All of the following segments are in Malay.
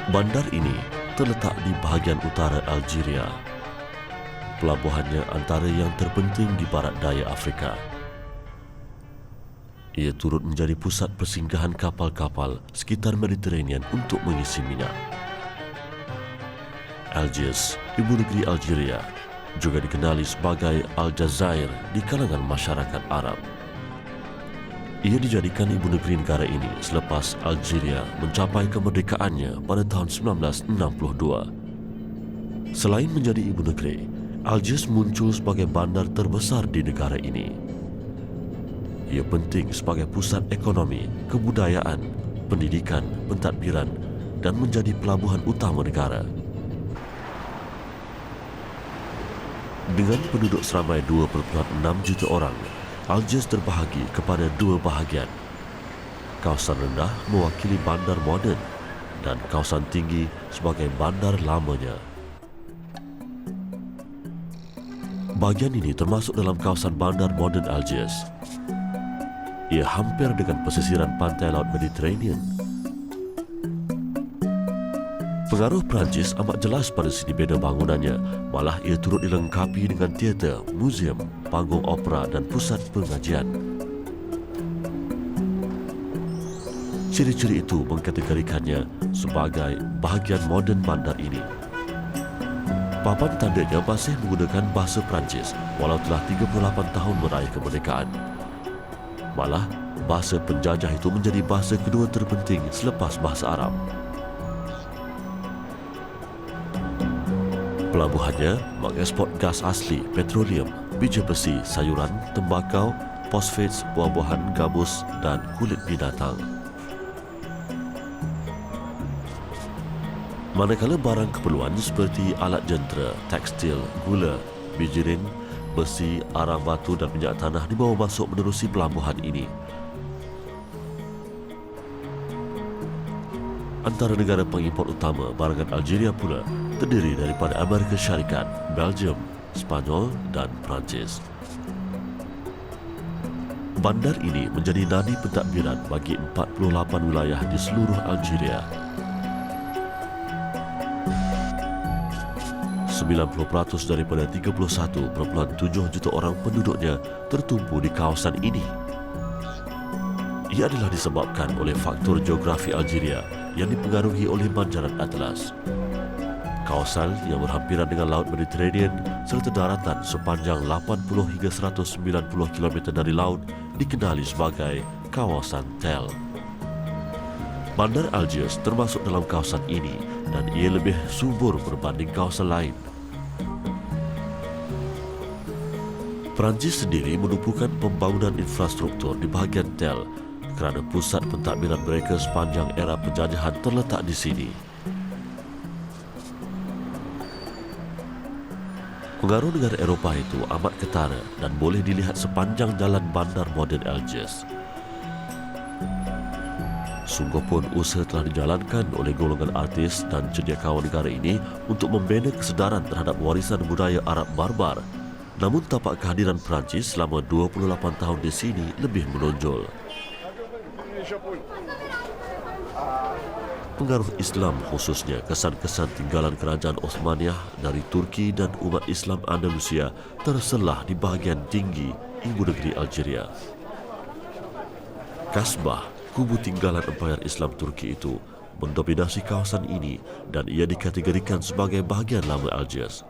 Bandar ini terletak di bahagian utara Algeria. Pelabuhannya antara yang terpenting di barat daya Afrika. Ia turut menjadi pusat persinggahan kapal-kapal sekitar Mediterranean untuk mengisi minyak. Algiers, ibu negeri Algeria, juga dikenali sebagai Aljazair di kalangan masyarakat Arab. Ia dijadikan ibu negeri negara ini selepas Algeria mencapai kemerdekaannya pada tahun 1962. Selain menjadi ibu negeri, Algiers muncul sebagai bandar terbesar di negara ini. Ia penting sebagai pusat ekonomi, kebudayaan, pendidikan, pentadbiran dan menjadi pelabuhan utama negara. Dengan penduduk seramai 2.6 juta orang, Algiers terbahagi kepada dua bahagian. Kawasan rendah mewakili bandar moden dan kawasan tinggi sebagai bandar lamanya. Bahagian ini termasuk dalam kawasan bandar moden Algiers. Ia hampir dengan pesisiran pantai Laut Mediterranean. Pengaruh Perancis amat jelas pada seni bina bangunannya, malah ia turut dilengkapi dengan teater, muzium, panggung opera dan pusat pengajian. Ciri-ciri itu mengkategorikannya sebagai bahagian moden bandar ini. Papan tandanya masih menggunakan bahasa Perancis walau telah 38 tahun meraih kemerdekaan. Malah, bahasa penjajah itu menjadi bahasa kedua terpenting selepas bahasa Arab. Pelabuhannya mengekspor gas asli, petroleum, biji besi, sayuran, tembakau, fosfat, buah-buahan, gabus dan kulit binatang. Manakala barang keperluan seperti alat jentera, tekstil, gula, bijirin, besi, arang batu dan minyak tanah dibawa masuk menerusi pelabuhan ini. Antara negara pengimport utama barangan Algeria pula terdiri daripada Amerika Syarikat, Belgium, Spanyol dan Perancis. Bandar ini menjadi nadi pentadbiran bagi 48 wilayah di seluruh Algeria. 90% daripada 31.7 juta orang penduduknya tertumpu di kawasan ini. Ia adalah disebabkan oleh faktor geografi Algeria yang dipengaruhi oleh banjaran Atlas. Kawasan yang berhampiran dengan Laut Mediterranean serta daratan sepanjang 80 hingga 190 km dari laut dikenali sebagai kawasan Tel. Bandar Algiers termasuk dalam kawasan ini dan ia lebih subur berbanding kawasan lain. Perancis sendiri menumpukan pembangunan infrastruktur di bahagian Tel kerana pusat pentadbiran mereka sepanjang era penjajahan terletak di sini. Pengaruh negara Eropah itu amat ketara dan boleh dilihat sepanjang jalan bandar moden Algiers. Sungguh pun usaha telah dijalankan oleh golongan artis dan cendekiawan negara ini untuk membina kesedaran terhadap warisan budaya Arab barbar. Namun tapak kehadiran Perancis selama 28 tahun di sini lebih menonjol. Pengaruh Islam khususnya kesan-kesan tinggalan kerajaan Osmaniyah dari Turki dan umat Islam Andalusia terselah di bahagian tinggi ibu negeri Algeria. Kasbah, kubu tinggalan Empayar Islam Turki itu, mendominasi kawasan ini dan ia dikategorikan sebagai bahagian lama Algiers.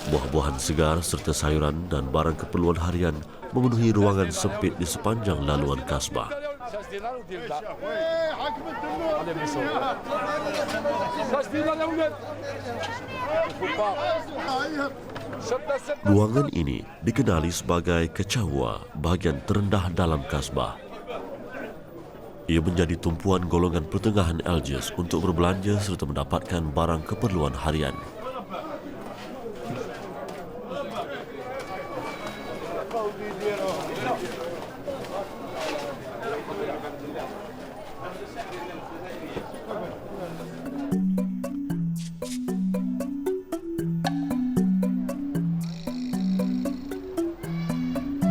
Buah-buahan segar serta sayuran dan barang keperluan harian memenuhi ruangan sempit di sepanjang laluan kasbah. Ruangan ini dikenali sebagai Kechahua, bahagian terendah dalam kasbah. Ia menjadi tumpuan golongan pertengahan Algiers untuk berbelanja serta mendapatkan barang keperluan harian.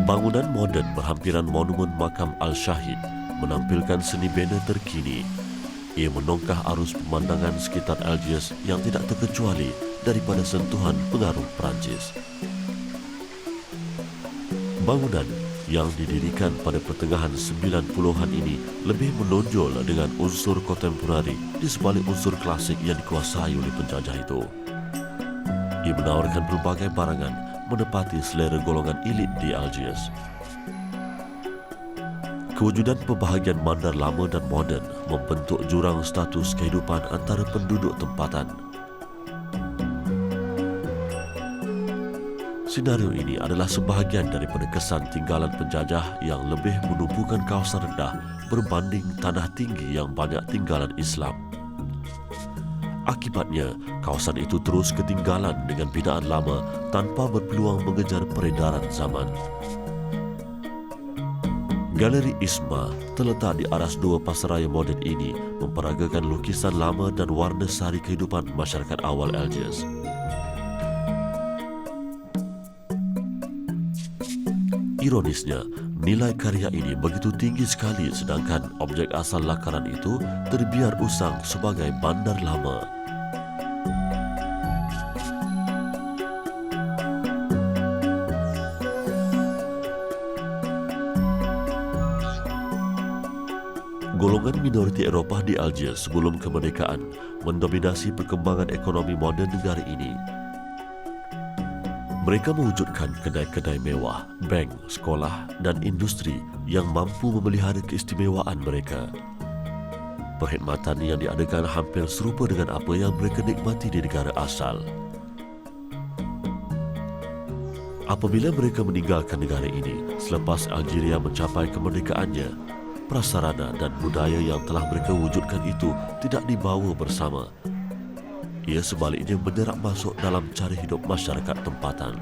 Bangunan moden berhampiran monumen makam Al-Shahid menampilkan seni bina terkini. Ia menongkah arus pemandangan sekitar Algiers yang tidak terkecuali daripada sentuhan pengaruh Perancis. Bangunan yang didirikan pada pertengahan 90-an ini lebih menonjol dengan unsur kontemporari di sebalik unsur klasik yang dikuasai oleh penjajah itu. Ia menawarkan pelbagai barangan menepati selera golongan elit di Algiers. Kewujudan pembahagian bandar lama dan moden membentuk jurang status kehidupan antara penduduk tempatan. Senario ini adalah sebahagian daripada kesan tinggalan penjajah yang lebih menumpukan kawasan rendah berbanding tanah tinggi yang banyak tinggalan Islam. Akibatnya, kawasan itu terus ketinggalan dengan binaan lama tanpa berpeluang mengejar peredaran zaman. Galeri Isma terletak di aras dua pasaraya moden ini memperagakan lukisan lama dan warna sari kehidupan masyarakat awal Algiers. Ironisnya, nilai karya ini begitu tinggi sekali sedangkan objek asal lakaran itu terbiar usang sebagai bandar lama. Golongan minoriti Eropah di Algiers sebelum kemerdekaan mendominasi perkembangan ekonomi moden negara ini. Mereka mewujudkan kedai-kedai mewah, bank, sekolah dan industri yang mampu memelihara keistimewaan mereka. Perkhidmatan yang diadakan hampir serupa dengan apa yang mereka nikmati di negara asal. Apabila mereka meninggalkan negara ini selepas Algeria mencapai kemerdekaannya, prasarana dan budaya yang telah mereka wujudkan itu tidak dibawa bersama. Ia sebaliknya menyerap masuk dalam cara hidup masyarakat tempatan.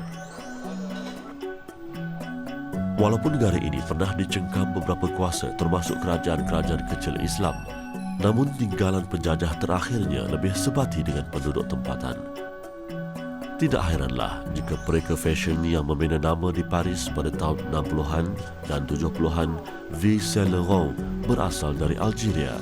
Walaupun negara ini pernah dicengkam beberapa kuasa termasuk kerajaan-kerajaan kecil Islam, namun tinggalan penjajah terakhirnya lebih sebati dengan penduduk tempatan. Tidak hairanlah jika pereka fashion yang membina nama di Paris pada tahun 60-an dan 70-an, V. Saint Laurent, berasal dari Algeria.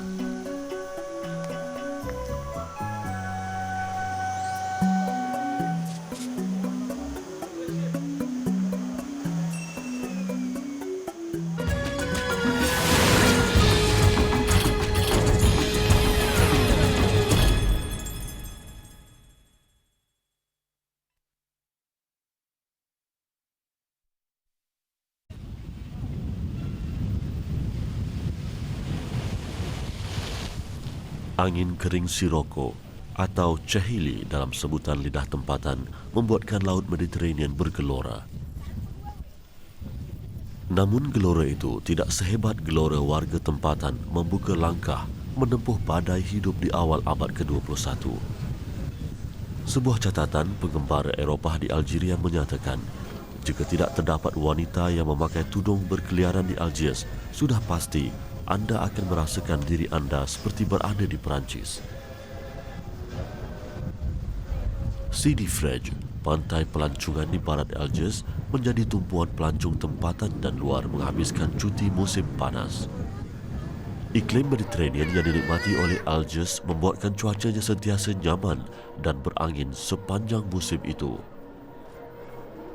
Angin kering Sirocco atau Cahili dalam sebutan lidah tempatan membuatkan Laut Mediterranean bergelora. Namun gelora itu tidak sehebat gelora warga tempatan membuka langkah menempuh badai hidup di awal abad ke-21. Sebuah catatan pengembara Eropah di Algeria menyatakan, jika tidak terdapat wanita yang memakai tudung berkeliaran di Algiers, sudah pasti anda akan merasakan diri anda seperti berada di Perancis. Sidi Frej, pantai pelancongan di barat Algiers, menjadi tumpuan pelancong tempatan dan luar menghabiskan cuti musim panas. Iklim Mediterranean yang dinikmati oleh Algiers membuatkan cuacanya sentiasa nyaman dan berangin sepanjang musim itu.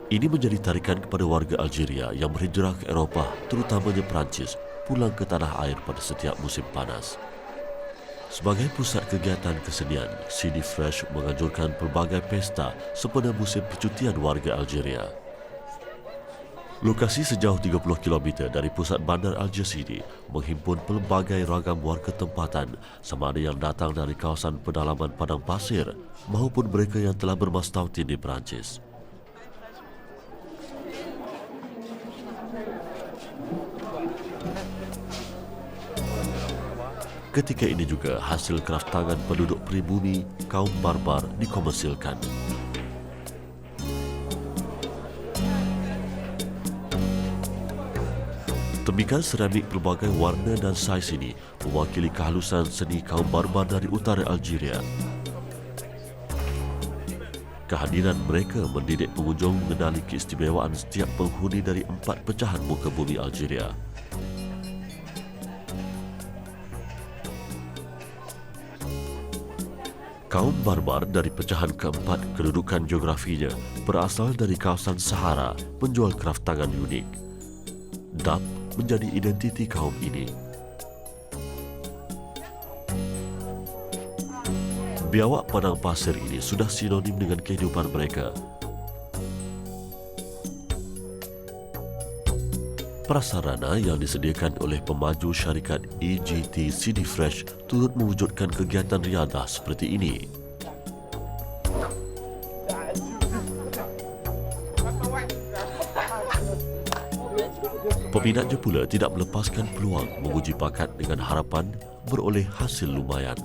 Ini menjadi tarikan kepada warga Algeria yang berhijrah ke Eropah, terutamanya Perancis, pulang ke tanah air pada setiap musim panas. Sebagai pusat kegiatan kesenian, Sidi Fresh menganjurkan pelbagai pesta sempena musim percutian warga Algeria. Lokasi sejauh 30 km dari pusat bandar Algiers ini menghimpun pelbagai ragam warga tempatan sama ada yang datang dari kawasan pedalaman padang pasir maupun mereka yang telah bermastautin di Perancis. Ketika ini juga hasil kraftangan penduduk pribumi kaum barbar dikomersilkan. Temikan seramik pelbagai warna dan saiz ini mewakili kehalusan seni kaum barbar dari utara Algeria. Kehadiran mereka mendidik pengunjung mengenali keistimewaan setiap penghuni dari 4 pecahan muka bumi Algeria. Kaum barbar dari pecahan keempat kedudukan geografinya berasal dari kawasan Sahara menjual kraftangan unik. Dap menjadi identiti kaum ini. Biawak padang pasir ini sudah sinonim dengan kehidupan mereka. Prasarana yang disediakan oleh pemaju syarikat EGT Sidi Fresh turut mewujudkan kegiatan riadah seperti ini. Peminatnya pula tidak melepaskan peluang menguji bakat dengan harapan beroleh hasil lumayan.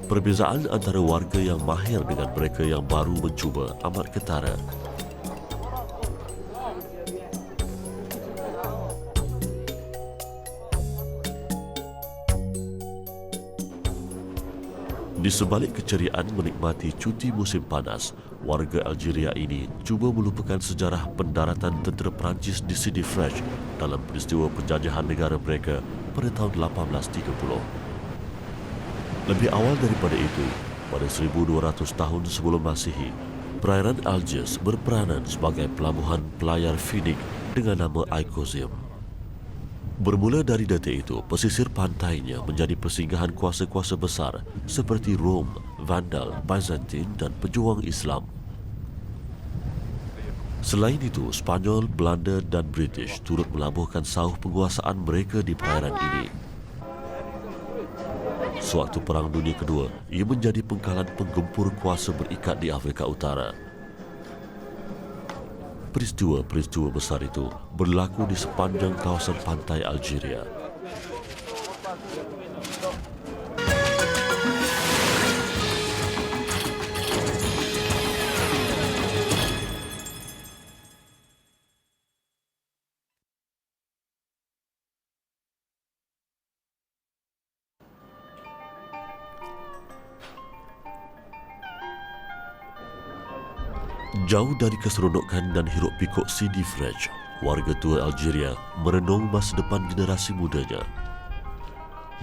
Perbezaan antara warga yang mahir dengan mereka yang baru mencuba amat ketara. Di sebalik keceriaan menikmati cuti musim panas, warga Algeria ini cuba melupakan sejarah pendaratan tentera Perancis di Sidi Fresh dalam peristiwa penjajahan negara mereka pada tahun 1830. Lebih awal daripada itu, pada 1200 tahun sebelum Masihi, perairan Algiers berperanan sebagai pelabuhan pelayar Finik dengan nama Icosium. Bermula dari detik itu, pesisir pantainya menjadi persinggahan kuasa-kuasa besar seperti Rom, Vandal, Byzantine dan pejuang Islam. Selain itu, Spanyol, Belanda dan British turut melabuhkan sauh penguasaan mereka di perairan ini. Sewaktu Perang Dunia Kedua, ia menjadi pengkalan penggempur kuasa berikat di Afrika Utara. Peristiwa-peristiwa besar itu berlaku di sepanjang kawasan pantai Algeria. Jauh dari keseronokan dan hiruk pikuk Sidi Fresh, warga tua Algeria merenung masa depan generasi mudanya.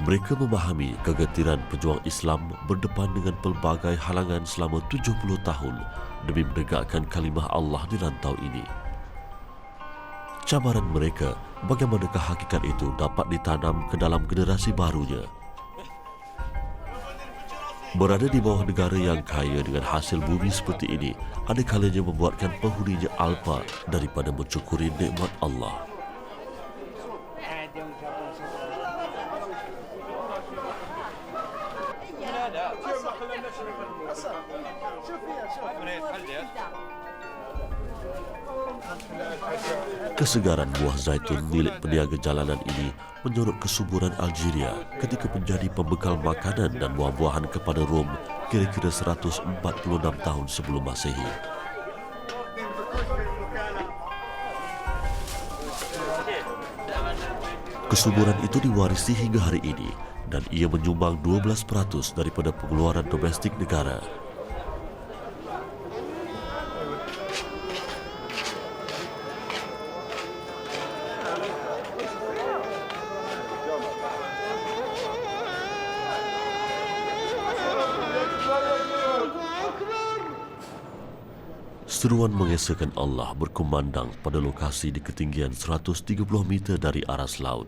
Mereka memahami kegetiran pejuang Islam berdepan dengan pelbagai halangan selama 70 tahun demi menegakkan kalimah Allah di rantau ini. Cabaran mereka, bagaimanakah hakikat itu dapat ditanam ke dalam generasi barunya? Berada di bawah negara yang kaya dengan hasil bumi seperti ini, ada kalanya membuatkan penghuninya alpa daripada mensyukuri nikmat Allah. Kesegaran buah zaitun milik peniaga jalanan ini menyorot kesuburan Algeria ketika menjadi pembekal makanan dan buah-buahan kepada Rom kira-kira 146 tahun sebelum Masehi. Kesuburan itu diwarisi hingga hari ini dan ia menyumbang 12% daripada pengeluaran domestik negara. Seruan mengesahkan Allah berkumandang pada lokasi di ketinggian 130 meter dari aras laut.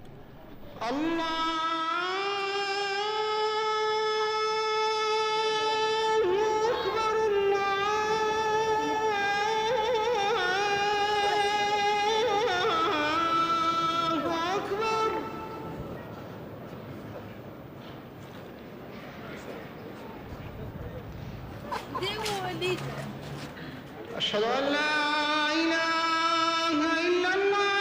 أشهد أن لا إله إلا الله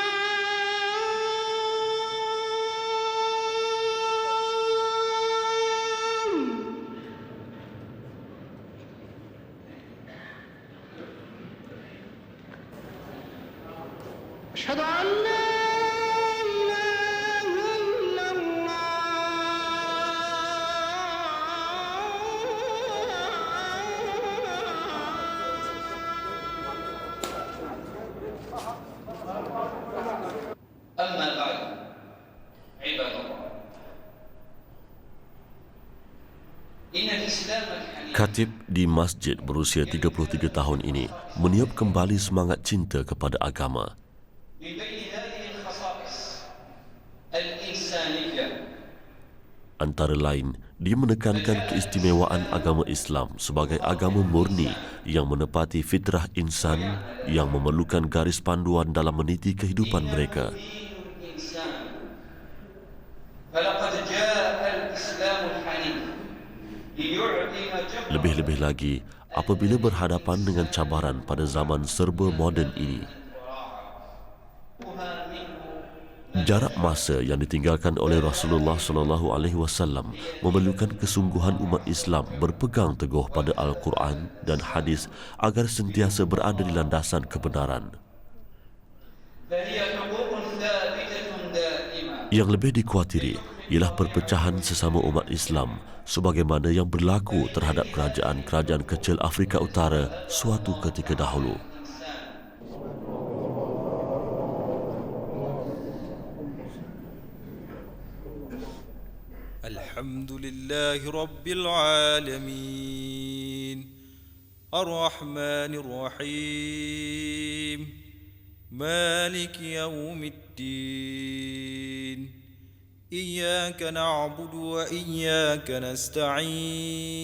أشهد أن لا إله إلا أما بعد عباد الله إن الإسلام الحنيف Khatib di masjid berusia 33 tahun ini meniup kembali semangat cinta kepada agama. من بين هذه الخصائص الإنسانية Antara lain, dia menekankan keistimewaan agama Islam sebagai agama murni yang menepati fitrah insan yang memerlukan garis panduan dalam meniti kehidupan mereka. دين الإنسان فلقد جاء الإسلام الحنيف ليعلم جبر Lebih-lebih lagi, apabila berhadapan dengan cabaran pada zaman serba moden ini, jarak masa yang ditinggalkan oleh Rasulullah SAW memerlukan kesungguhan umat Islam berpegang teguh pada Al-Quran dan hadis agar sentiasa berada di landasan kebenaran. فهي حقوق ثابتة دائمة Yang lebih dikhawatiri ialah perpecahan sesama umat Islam sebagaimana yang berlaku terhadap kerajaan-kerajaan kecil Afrika Utara suatu ketika dahulu. الحمد لله رب العالمين الرحمن الرحيم مالك يوم الدين إياك نعبد وإياك نستعين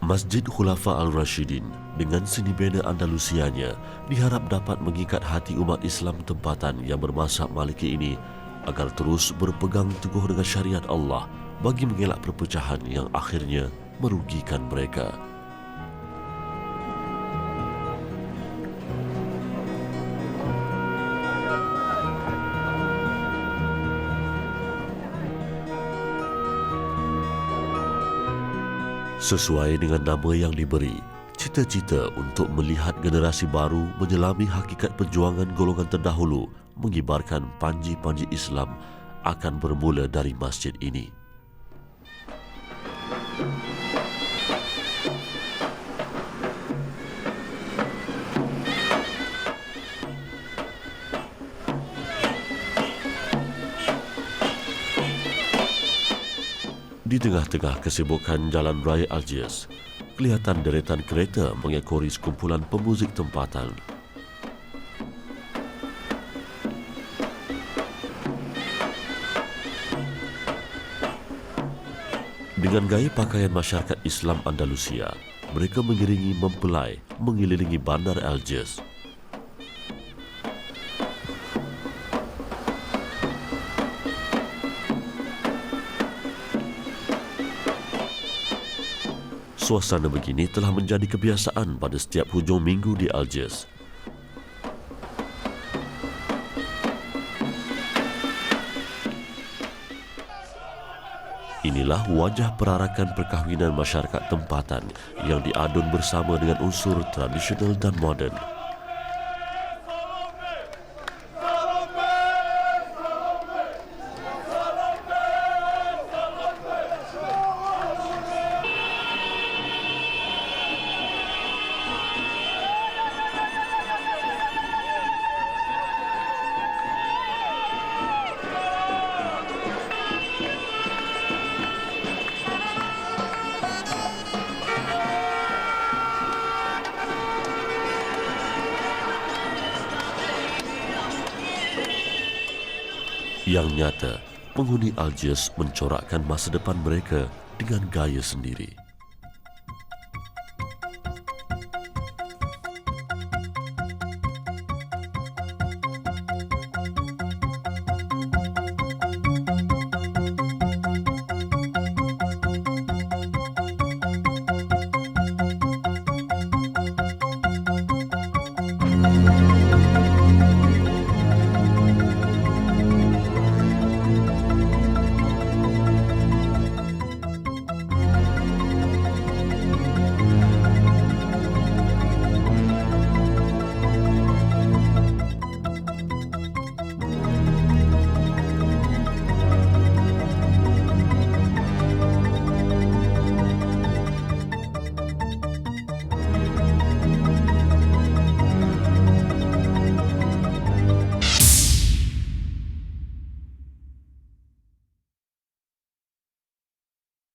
Masjid Khulafa Al-Rashidin dengan seni bina Andalusianya diharap dapat mengikat hati umat Islam tempatan yang bermazhab Maliki ini agar terus berpegang teguh dengan syariat Allah bagi mengelak perpecahan yang akhirnya merugikan mereka. Sesuai dengan nama yang diberi, cita-cita untuk melihat generasi baru menyelami hakikat perjuangan golongan terdahulu mengibarkan panji-panji Islam akan bermula dari masjid ini. Di tengah-tengah kesibukan Jalan Raya Algiers, kelihatan deretan kereta mengekori sekumpulan pemuzik tempatan. Dengan gaya pakaian masyarakat Islam Andalusia, mereka mengiringi mempelai mengelilingi bandar Algiers. Suasana begini telah menjadi kebiasaan pada setiap hujung minggu di Algiers. Inilah wajah perarakan perkahwinan masyarakat tempatan yang diadun bersama dengan unsur tradisional dan moden. Yang nyata, penghuni Algiers mencorakkan masa depan mereka dengan gaya sendiri.